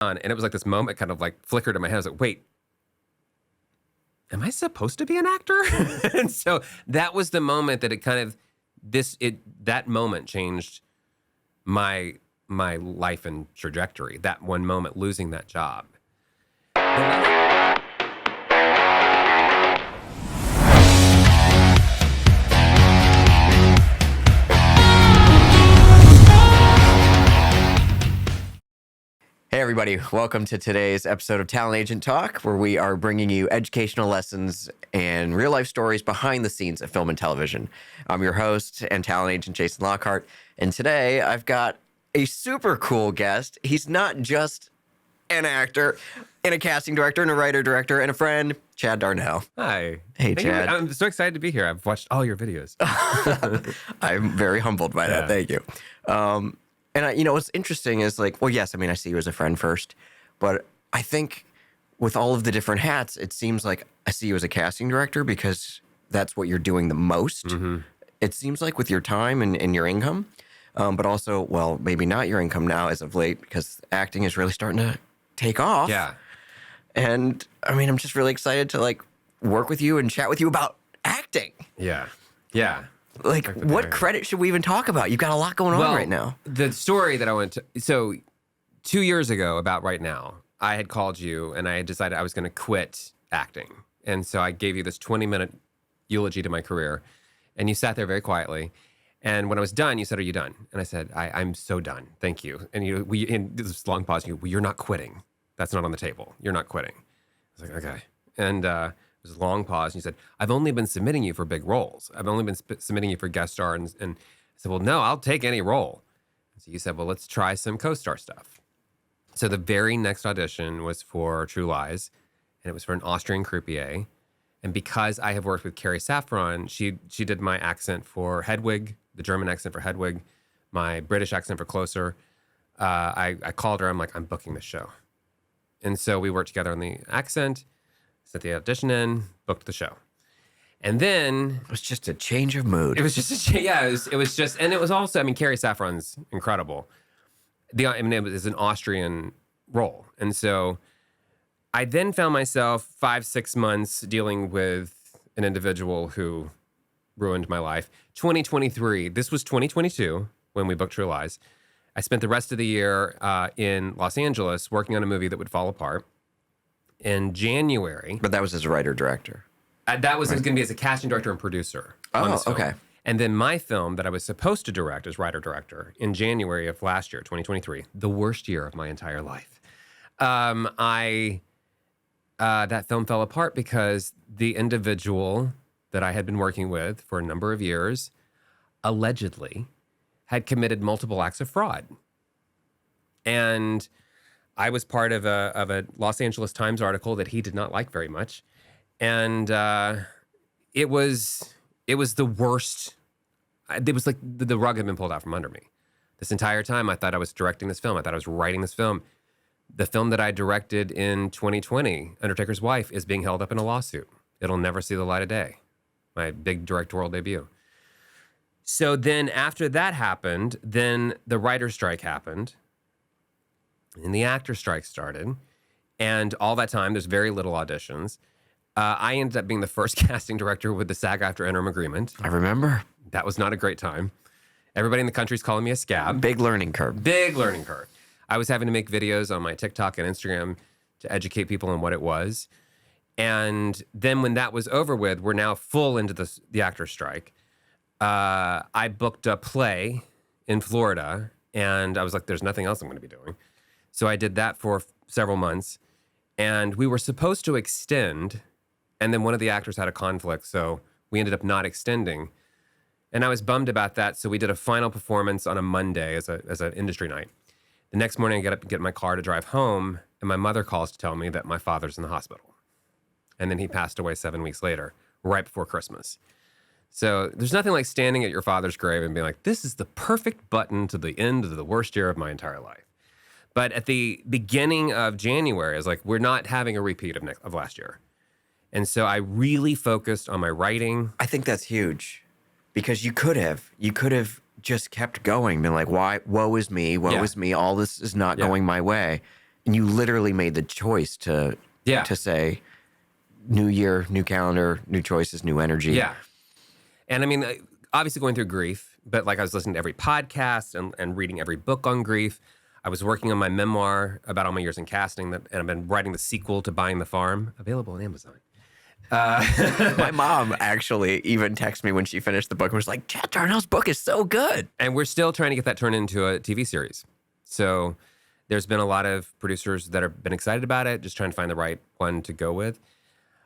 on. And it was like this moment kind of like flickered in my head. I was like, wait, am I supposed to be an actor? And so that was the moment that it kind of, that moment changed my life and trajectory. That one moment, losing that job. Hey everybody, welcome to today's episode of Talent Agent Talk, where we are bringing you educational lessons and real life stories behind the scenes of film and television. I'm your host and talent agent, Jason Lockhart, and today I've got a super cool guest. He's not just an actor and a casting director and a writer-director and a friend, Chad Darnell. Hi. Hey, Chad. I'm so excited to be here. I've watched all your videos. I'm very humbled by that. Thank you. And what's interesting is like, well, yes, I mean, I see you as a friend first, but I think with all of the different hats, it seems like I see you as a casting director because that's what you're doing the most. Mm-hmm. It seems like with your time and your income, but also, well, maybe not your income now as of late because acting is really starting to take off. Yeah. And I mean, I'm just really excited to like work with you and chat with you about acting. Yeah. Yeah. Like, what credit should we even talk about? You've got a lot going on right now. The story that I went to, so 2 years ago, about right now, I had called you and I had decided I was going to quit acting. And so I gave you this 20-minute eulogy to my career. And you sat there very quietly. And when I was done, you said, "Are you done?" And I said, I'm so done. Thank you. And in this long pause, you're not quitting. That's not on the table. You're not quitting. I was like, okay. And it was a long pause. And you said, "I've only been submitting you for big roles. I've only been submitting you for guest star." And I said, "Well, no, I'll take any role." And so you said, "Well, let's try some co-star stuff." So the very next audition was for True Lies, and it was for an Austrian croupier. And because I have worked with Carrie Saffron, she did my accent for Hedwig, the German accent for Hedwig, my British accent for Closer. I called her. I'm like, "I'm booking this show." And so we worked together on the accent, sent the audition in, booked the show. And then... It was just a change of mood. It was just it was just, and it was also, I mean, Carrie Saffron's incredible. It was an Austrian role. And so I then found myself 5-6 months dealing with an individual who ruined my life. 2023, this was 2022 when we booked True Lies. I spent the rest of the year in Los Angeles working on a movie that would fall apart. In January. But that was as a writer-director. That was going to be as a casting director and producer. Oh, okay. And then my film that I was supposed to direct as writer-director in January of last year, 2023, the worst year of my entire life. That film fell apart because the individual that I had been working with for a number of years allegedly had committed multiple acts of fraud. And I was part of a Los Angeles Times article that he did not like very much. And it was the worst. It was like the rug had been pulled out from under me. This entire time, I thought I was directing this film. I thought I was writing this film. The film that I directed in 2020, Undertaker's Wife, is being held up in a lawsuit. It'll never see the light of day. My big directorial debut. So then after that happened, then the writer's strike happened. And the actor strike started. And all that time, there's very little auditions. I ended up being the first casting director with the SAG-AFTRA interim agreement. I remember. That was not a great time. Everybody in the country's calling me a scab. Big learning curve. Big learning curve. I was having to make videos on my TikTok and Instagram to educate people on what it was. And then when that was over with, we're now full into the actor strike. I booked a play in Florida, and I was like, there's nothing else I'm going to be doing. So I did that for several months, and we were supposed to extend, and then one of the actors had a conflict, so we ended up not extending. And I was bummed about that, so we did a final performance on a Monday as an industry night. The next morning, I get up and get in my car to drive home, and my mother calls to tell me that my father's in the hospital. And then he passed away 7 weeks later, right before Christmas. So there's nothing like standing at your father's grave and being like, this is the perfect button to the end of the worst year of my entire life. But at the beginning of January, I was like, we're not having a repeat of last year. And so I really focused on my writing. I think that's huge because you could have just kept going, been like, why, woe is me, all this is not going my way. And you literally made the choice to say, new year, new calendar, new choices, new energy. Yeah. And I mean, obviously going through grief, but like I was listening to every podcast and reading every book on grief. I was working on my memoir about all my years in casting, and I've been writing the sequel to Buying the Farm, available on Amazon. My mom actually even texted me when she finished the book and was like, Chad Darnell's book is so good. And we're still trying to get that turned into a TV series. So there's been a lot of producers that have been excited about it, just trying to find the right one to go with.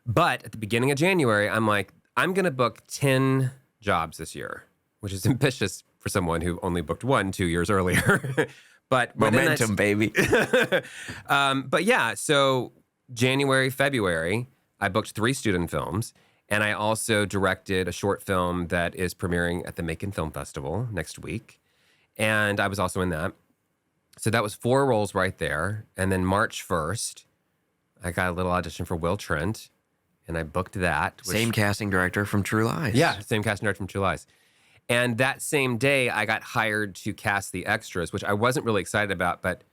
But at the beginning of January, I'm like, I'm going to book 10 jobs this year, which is ambitious for someone who only booked one 2 years earlier. But momentum, baby. But yeah, so January, February, I booked 3 student films, and I also directed a short film that is premiering at the Macon Film Festival next week, and I was also in that. So that was 4 roles right there. And then March 1st, I got a little audition for Will Trent, and I booked that. Same casting director from True Lies. Yeah, same casting director from True Lies. And that same day, I got hired to cast the extras, which I wasn't really excited about, but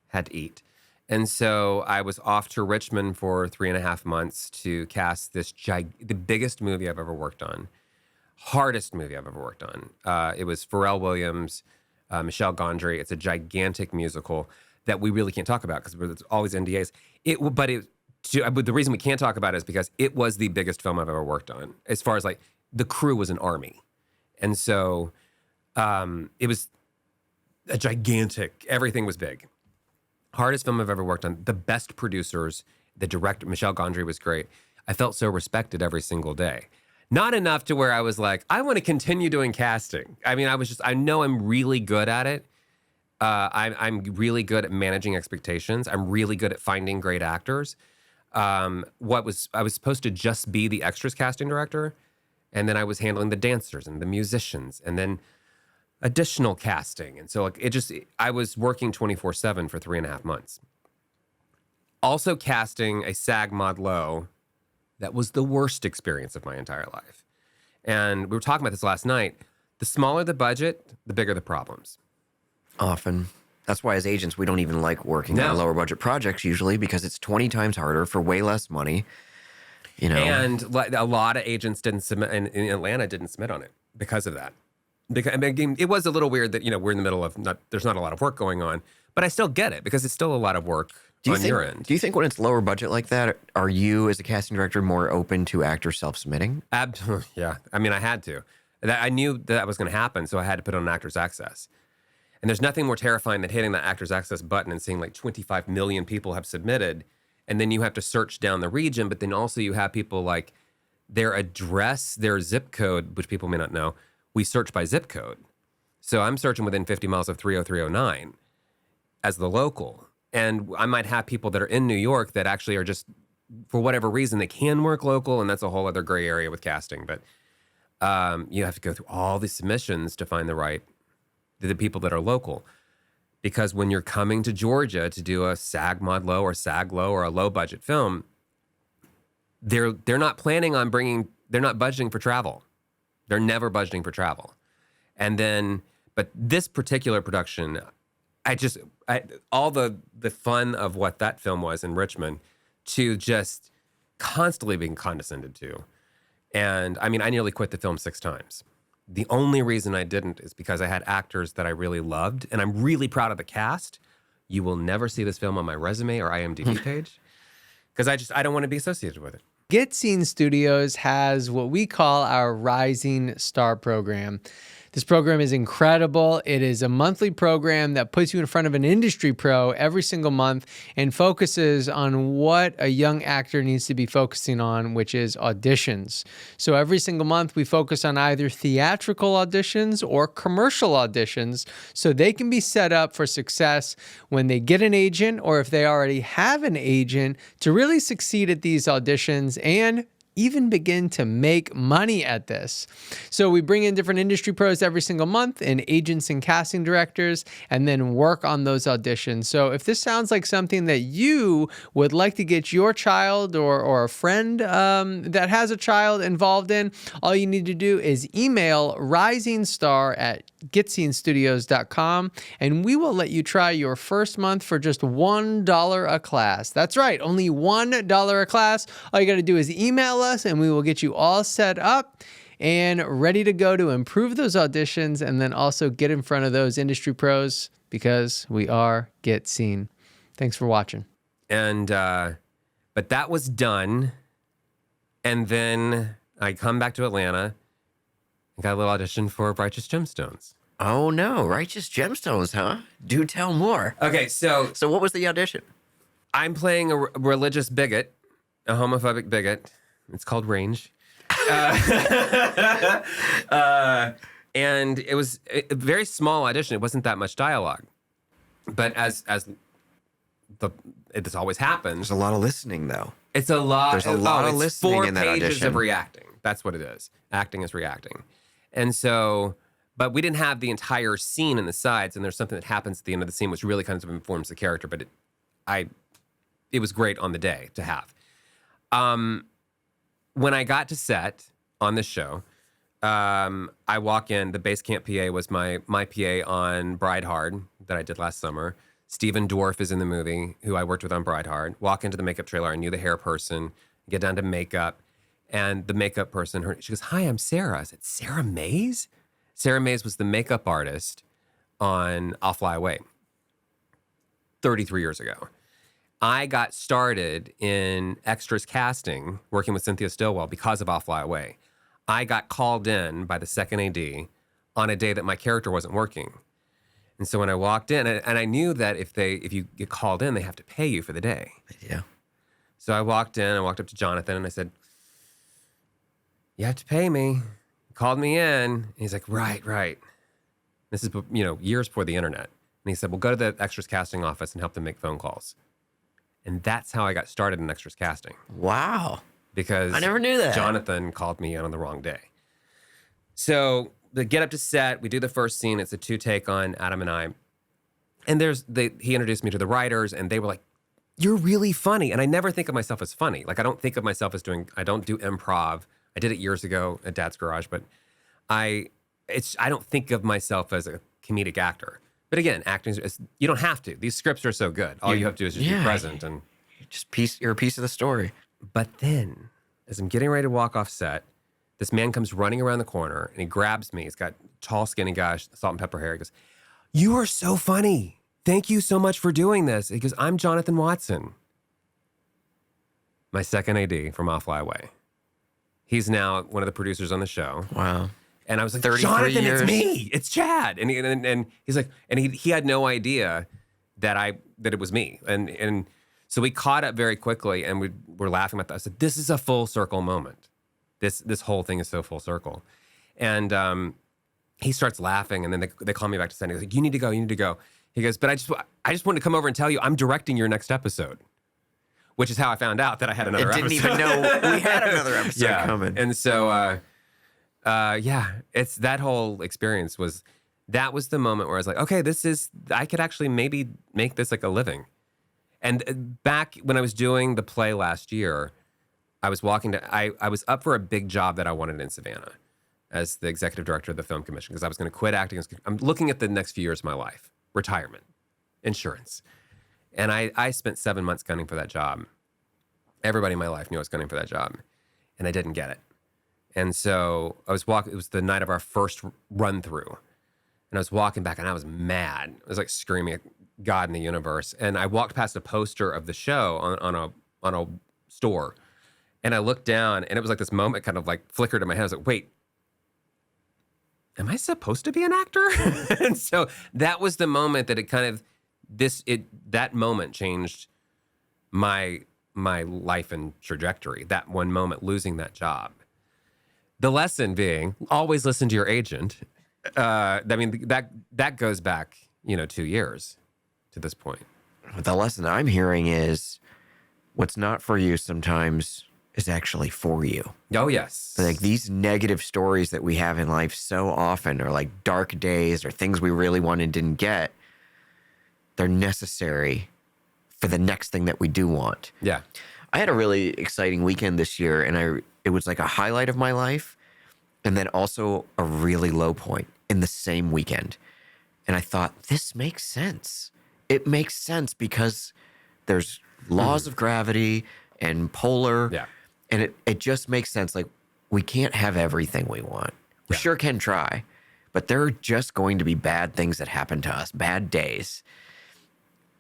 had to eat. And so I was off to Richmond for 3.5 months to cast this the biggest movie I've ever worked on, hardest movie I've ever worked on. It was Pharrell Williams, Michelle Gondry. It's a gigantic musical that we really can't talk about because there's always NDAs. But the reason we can't talk about it is because it was the biggest film I've ever worked on. As far as like the crew was an army. And so it was a gigantic, everything was big. Hardest film I've ever worked on. The best producers, the director, Michelle Gondry was great. I felt so respected every single day. Not enough to where I was like, I want to continue doing casting. I mean, I know I'm really good at it. I'm really good at managing expectations. I'm really good at finding great actors. I was supposed to just be the extras casting director, and then I was handling the dancers and the musicians, and then additional casting. And so like I was working 24/7 for 3.5 months. Also casting a SAG Mod Low that was the worst experience of my entire life. And we were talking about this last night. The smaller the budget, the bigger the problems. Often. That's why as agents, we don't even like working on lower budget projects usually because it's 20 times harder for way less money. You know? And a lot of agents didn't submit, in Atlanta didn't submit on it because of that. Because, I mean, it was a little weird that, we're in the middle of, there's not a lot of work going on, but I still get it because it's still a lot of work on your end. Do you think when it's lower budget like that, are you as a casting director more open to actors self-submitting? Absolutely, yeah. I mean, I had to. I knew that was going to happen, so I had to put on Actors Access. And there's nothing more terrifying than hitting that Actors Access button and seeing like 25 million people have submitted, and then you have to search down the region, but then also you have people like their address, their zip code, which people may not know. We search by zip code. So I'm searching within 50 miles of 30309 as the local. And I might have people that are in New York that actually are just, for whatever reason, they can work local, and that's a whole other gray area with casting. But you have to go through all these submissions to find the people that are local. Because when you're coming to Georgia to do a SAG Mod Low or SAG Low or a low budget film, they're not planning on they're not budgeting for travel. They're never budgeting for travel. And then, but this particular production, all the fun of what that film was in Richmond to just constantly being condescended to. And I mean, I nearly quit the film 6 times. The only reason I didn't is because I had actors that I really loved, and I'm really proud of the cast. You will never see this film on my resume or IMDb page because I don't want to be associated with it. Get Seen Studios has what we call our Rising Star program. This program is incredible. It is a monthly program that puts you in front of an industry pro every single month and focuses on what a young actor needs to be focusing on, which is auditions. So every single month we focus on either theatrical auditions or commercial auditions so they can be set up for success when they get an agent, or if they already have an agent, to really succeed at these auditions and even begin to make money at this. So we bring in different industry pros every single month and agents and casting directors, and then work on those auditions. So if this sounds like something that you would like to get your child or a friend that has a child involved in, all you need to do is email risingstar at getseenstudios.com, and we will let you try your first month for just $1 a class. That's right, only $1 a class. All you got to do is email us, and we will get you all set up and ready to go to improve those auditions and then also get in front of those industry pros, because we are Get Seen. Thanks for watching. And, but that was done. And then I come back to Atlanta and got a little audition for Righteous Gemstones. Oh no, Righteous Gemstones, huh? Do tell more. Okay, so what was the audition? I'm playing a religious bigot, a homophobic bigot. It's called Range. And it was a very small audition. It wasn't that much dialogue. But as this always happens. There's a lot of listening, though. It's a lot. There's a lot of listening in that 4 pages audition. of reacting. That's what it is. Acting is reacting. And so, but we didn't have the entire scene in the sides, and there's something that happens at the end of the scene which really kind of informs the character, but it was great on the day to have. When I got to set on this show, I walk in, the base camp PA was my PA on Bride Hard that I did last summer. Stephen Dorff is in the movie, who I worked with on Bride Hard. Walk into the makeup trailer, I knew the hair person, get down to makeup, and the makeup person, she goes, "Hi, I'm Sarah." I said, "Sarah Mays?" Sarah Mays was the makeup artist on I'll Fly Away 33 years ago. I got started in extras casting, working with Cynthia Stillwell because of I'll Fly Away. I got called in by the second AD on a day that my character wasn't working. And so when I walked in, and I knew that if you get called in, they have to pay you for the day. Yeah. So I walked up to Jonathan and I said, "You have to pay me." He called me in, and he's like, right. This is, years before the internet. And he said, "Well, go to the extras casting office and help them make phone calls." And that's how I got started in extras casting. Wow. Because I never knew that. Jonathan called me in on the wrong day. So the get up to set, we do the first scene. It's a 2-take on Adam and I. And he introduced me to the writers, and they were like, "You're really funny." And I never think of myself as funny. Like, I don't think of myself as I don't do improv. I did it years ago at Dad's Garage, but I don't think of myself as a comedic actor. But again, acting you don't have to. These scripts are so good. All you have to do is just be present. And you're a piece of the story. But then, as I'm getting ready to walk off set, this man comes running around the corner and he grabs me. He's got tall, skinny guy, salt and pepper hair. He goes, "You are so funny. Thank you so much for doing this." He goes, "I'm Jonathan Watson." My second AD from I'll Fly Away. He's now one of the producers on the show. Wow. And I was like, 33 "Jonathan, years. it's me. It's Chad." And he's like, and he had no idea that it was me. And so we caught up very quickly, and we were laughing about that. I said, "This is a full circle moment. This whole thing is so full circle." And he starts laughing, and then they call me back to set. He's like, "You need to go. You need to go." He goes, "But I just wanted to come over and tell you I'm directing your next episode," which is how I found out that I had another episode. Didn't even know we had another episode coming. And so, it's that whole experience that was the moment where I was like, okay, I could actually maybe make this like a living. And back when I was doing the play last year, I was I was up for a big job that I wanted in Savannah as the executive director of the film commission, because I was going to quit acting. I'm looking at the next few years of my life, retirement, insurance. And I spent 7 months gunning for that job. Everybody in my life knew I was gunning for that job, and I didn't get it. And so I was it was the night of our first run through, and I was walking back, and I was mad. I was like screaming at God and the universe. And I walked past a poster of the show on a store, and I looked down, and it was like this moment kind of like flickered in my head. I was like, wait, am I supposed to be an actor? And so that was the moment that it kind of, that moment changed my life and trajectory. That one moment, losing that job. The lesson being, always listen to your agent. I mean, that goes back, 2 years to this point. The lesson I'm hearing is what's not for you sometimes is actually for you. Oh, yes. Like these negative stories that we have in life so often are like dark days or things we really wanted and didn't get. They're necessary for the next thing that we do want. Yeah. I had a really exciting weekend this year, and it was like a highlight of my life and then also a really low point. in the same weekend. And I thought, this makes sense. It makes sense because there's laws of gravity and polar. Yeah. And it just makes sense. Like, we can't have everything we want. We sure can try, but there are just going to be bad things that happen to us, bad days.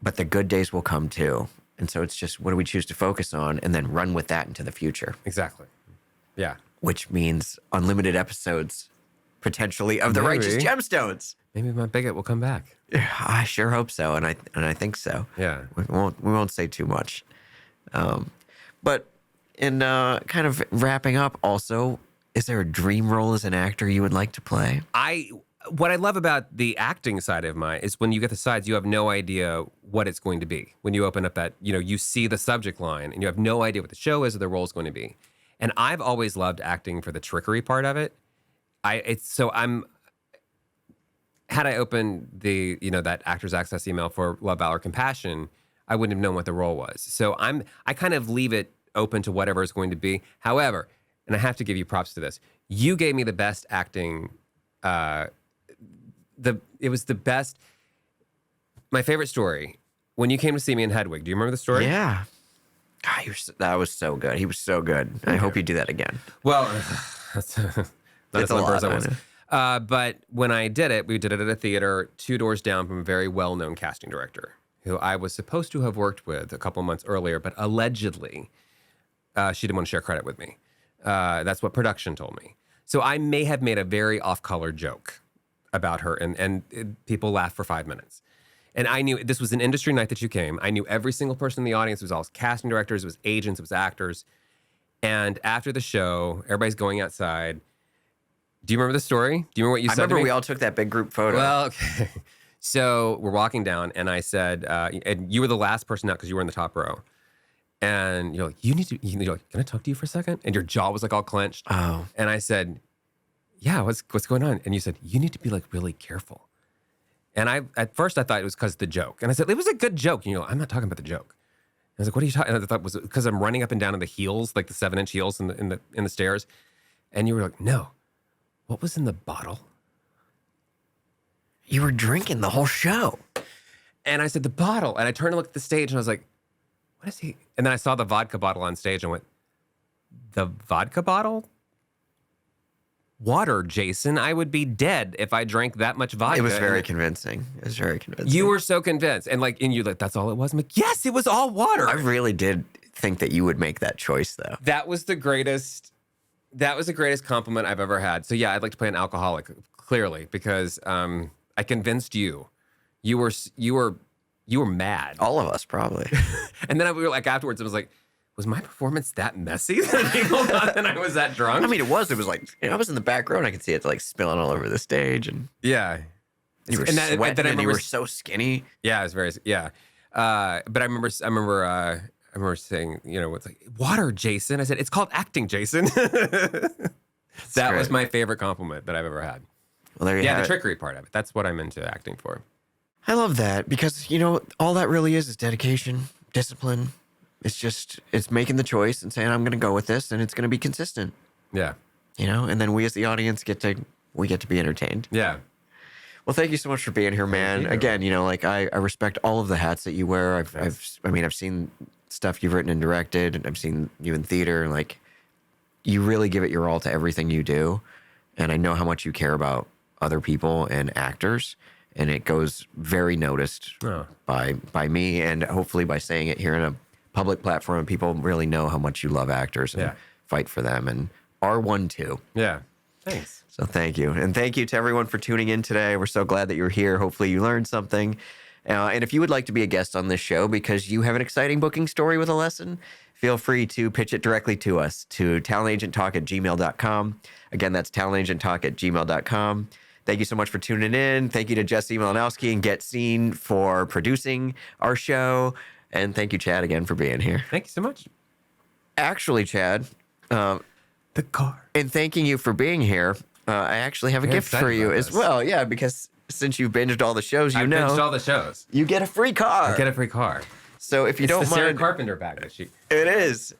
But the good days will come too. And so it's just, what do we choose to focus on and then run with that into the future? Exactly. Yeah. Which means unlimited episodes, potentially, of the Maybe. Righteous Gemstones. Maybe my bigot will come back. I sure hope so, and I think so. Yeah. We won't say too much. But in kind of wrapping up, also, is there a dream role as an actor you would like to play? What I love about the acting side of mine is when you get the sides, you have no idea what it's going to be. When you open up that, you see the subject line and you have no idea what the show is or the role is going to be. And I've always loved acting for the trickery part of it. Had I opened the, that Actors Access email for Love, Valor, Compassion, I wouldn't have known what the role was. So I kind of leave it open to whatever it's going to be. However, and I have to give you props to this, you gave me the best acting. It was the best. My favorite story, when you came to see me in Hedwig. Do you remember the story? Yeah. God, that was so good. He was so good. I hope you do that again. Well, not as limber as I was. know. But when I did it, we did it at a theater 2 doors down from a very well-known casting director who I was supposed to have worked with a couple months earlier, but allegedly she didn't want to share credit with me. That's what production told me. So I may have made a very off-color joke about her, and people laughed for 5 minutes. And I knew this was an industry night that you came. I knew every single person in the audience. It was all casting directors, it was agents, it was actors. And after the show, everybody's going outside. Do you remember the story? Do you remember what you said to me? I remember we all took that big group photo. Well, okay. So we're walking down, and I said, and you were the last person out because you were in the top row. And you're like, you're like, can I talk to you for a second? And your jaw was like all clenched. Oh. And I said, yeah, what's going on? And you said, you need to be like really careful. And at first I thought it was because of the joke. And I said, it was a good joke. And you're like, I'm not talking about the joke. And I was like, what are you talking? And I thought, was it because I'm running up and down in the heels, like the 7-inch heels in the stairs? And you were like, no. What was in the bottle? You were drinking the whole show. And I said, the bottle. And I turned to look at the stage and I was like, what is he? And then I saw the vodka bottle on stage and went, the vodka bottle? Water, Jason. I would be dead if I drank that much vodka. It was very convincing. You were so convinced. And you're like, that's all it was? I'm like, yes, it was all water. I really did think that you would make that choice, though. That was the greatest compliment I've ever had. So yeah, I'd like to play an alcoholic, clearly, because I convinced you. You were mad. All of us, probably. And then we were like, afterwards, it was like, was my performance that messy that people thought that I was that drunk? I mean, it was like, I was in the back row and I could see it like spilling all over the stage. And yeah. You were sweating and you were so skinny. Yeah, it was very, yeah. But I remember saying, it's like, water, Jason. I said, it's called acting, Jason. That was my favorite compliment that I've ever had. Well, there you have the it. Trickery part of it. That's what I'm into acting for. I love that because, all that really is dedication, discipline. It's making the choice and saying, I'm going to go with this and it's going to be consistent. Yeah. And then we as the audience get to be entertained. Yeah. Well, thank you so much for being here, man. Again, I respect all of the hats that you wear. I've seen stuff you've written and directed, and I've seen you in theater. Like, you really give it your all to everything you do. And I know how much you care about other people and actors. And it goes very noticed by me, and hopefully by saying it here in a public platform, people really know how much you love actors and fight for them, and are one too. Yeah. Thanks. So thank you. And thank you to everyone for tuning in today. We're so glad that you're here. Hopefully you learned something. And if you would like to be a guest on this show because you have an exciting booking story with a lesson, feel free to pitch it directly to us to talentagenttalk@gmail.com. Again, that's talentagenttalk@gmail.com. Thank you so much for tuning in. Thank you to Jesse Malinowski and Get Seen for producing our show. And thank you, Chad, again for being here. Thank you so much. Actually, Chad, the car. in thanking you for being here, I actually have a gift for you as well. Yeah, because since you've binged all the shows, I've binged all the shows. You get a free car. I get a free car. So if you It's don't the Sarah mind, Carpenter bag that she. it is.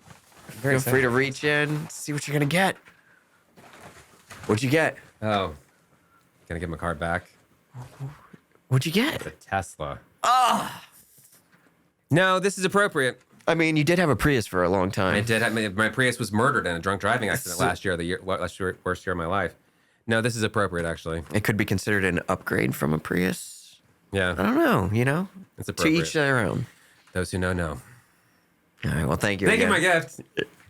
Very Feel free to reach in, see what you're gonna get. What'd you get? Oh, Can I get my card back? What'd you get? The Tesla. No, this is appropriate. I mean, you did have a Prius for a long time. I did. My Prius was murdered in a drunk driving accident last year. Worst year of my life. No, this is appropriate, actually. It could be considered an upgrade from a Prius. Yeah. I don't know, you know? It's To appropriate. each their own. Those who know. All right, well, thank you Thank you, again. my gift.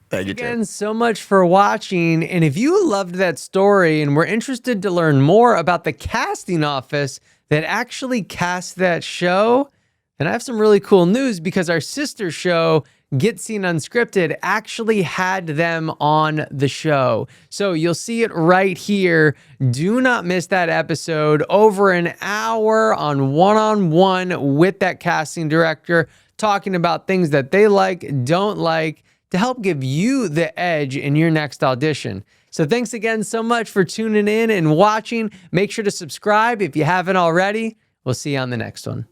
Thank you, Tim. Again, so much for watching. And if you loved that story and were interested to learn more about the casting office that actually cast that show, then I have some really cool news because our sister show, Get Seen Unscripted, actually had them on the show. So you'll see it right here. Do not miss that episode. Over an hour on one-on-one with that casting director, talking about things that they like, don't like, to help give you the edge in your next audition. So thanks again so much for tuning in and watching. Make sure to subscribe if you haven't already. We'll see you on the next one.